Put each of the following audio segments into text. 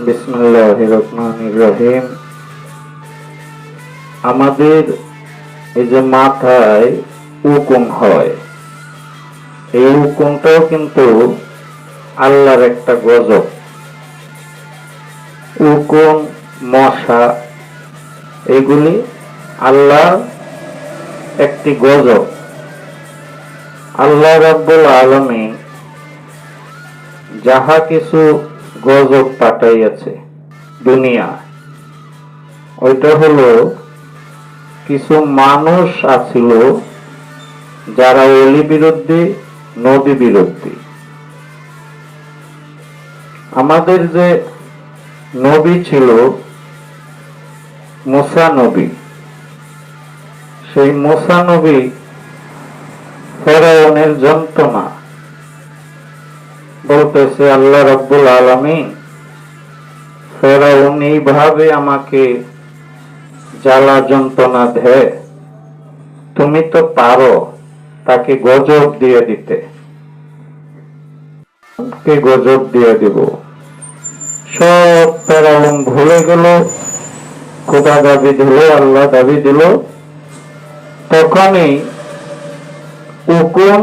বিসমিল্লাহির রহমানির রহিম। আমাদের এই যে মাথায় উকুন হয়, এই উকুনটাও কিন্তু আল্লাহর একটা গজব। উকুন, মশা, এগুলি আল্লাহর একটি গজব। আল্লাহ রাব্বুল আলামিন যাহা কিছু গজব পাঠাইয়াছে দুনিয়া, ওইটা হলো কিছু মানুষ আছিল যারা ওলি বিরোধী, নবী বিরোধী। আমাদের যে নবী ছিল মুসা নবী, সেই মুসা নবী ফেরাউনের যন্ত্রণা বলতেছে, আল্লাহ রাব্বুল আলামিন, ফেরাউন এইভাবে আমাকে জ্বালা যন্ত্রণা দেয়, তুমি তো পারো তাকে গজব দিয়ে দিতে। কে গজব দিয়ে দিব? সব ফেরাউন ভুলে গেল, খোদা দাবি দিল, আল্লাহ দাবি দিল। তখনই উকুন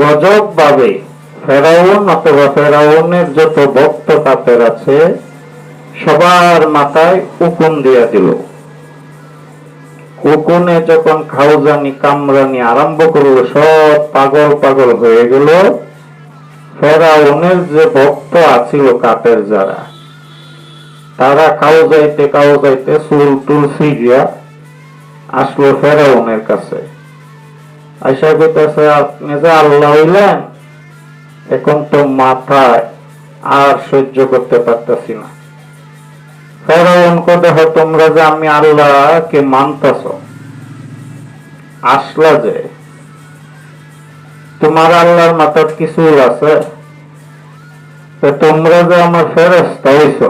গজব ভাবে ফেরাউন অথবা ফেরাউনের যত ভক্ত কাফের আছে সবার মাথায় উকুন দিয়ে দিল। উকুনে যখন খাউজানি কামরানি আরম্ভ করলো, সব পাগল পাগল হয়ে গেল। ফেরাউনের যে ভক্ত আছিল কাফের যারা, তারা কাউজাইতে চুল টুল ছিঁড়িয়া আসলো ফেরাউনের কাছে। আইসা কইতেছে, আপনি যে আল্লাহ হইলেন, এখন তো মাথায় আর সহ্য করতে পারতেছি না। ফেরাউন কো, দেখো তোমরা যে আমি আল্লাহকে মানতেছ, আসলা যে তোমার আল্লাহর মাথার কি চুল আছে? তোমরা যে আমার ফেরেশতা হইছ,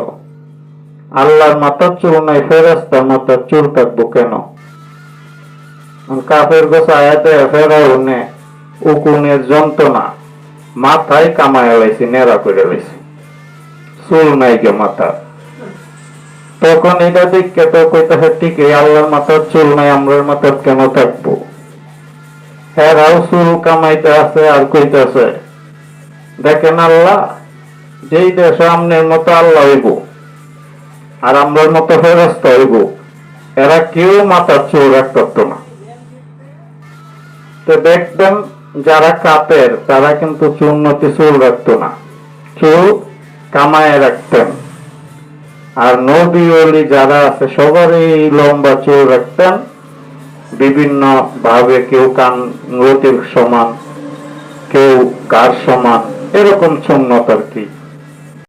আল্লাহর মাথার চুল নাই, ফেরেশতার মাথার চুল থাকবো কেন? কাফের গোছ আয়াতে ফেরাউনে উকুনের যন্ত্রণা মাথায় কামায় লাইছি, নেড়া করে লাইছি, চুল নাই গে মাথা। তখন এটা দেখে তো কইতেছে, ঠিক আল্লাহর মাথার চুল নাই, আমরার মাথার কেন থাকবো? হেরাও চুল কামাইতে আছে আর কইতেছে, দেখেন আল্লাহ, যেই দেশে আমনের মতো আল্লাহ হইব আর আমরার মতো ফেরেশতা হইব, এরা কেউ মাথার চুল রাখত না। তো দেখবেন যারা কাপের, তারা কিন্তু চুন্নতি চুল রাখতো না, চুল কামায় রাখতেন। আর নবী ওলি যারা আছে সবারই লম্বা চুল রাখতেন, বিভিন্ন ভাবে, কেউ কান লতির সমান, কেউ গার সমান, এরকম সুন্নত আর কি।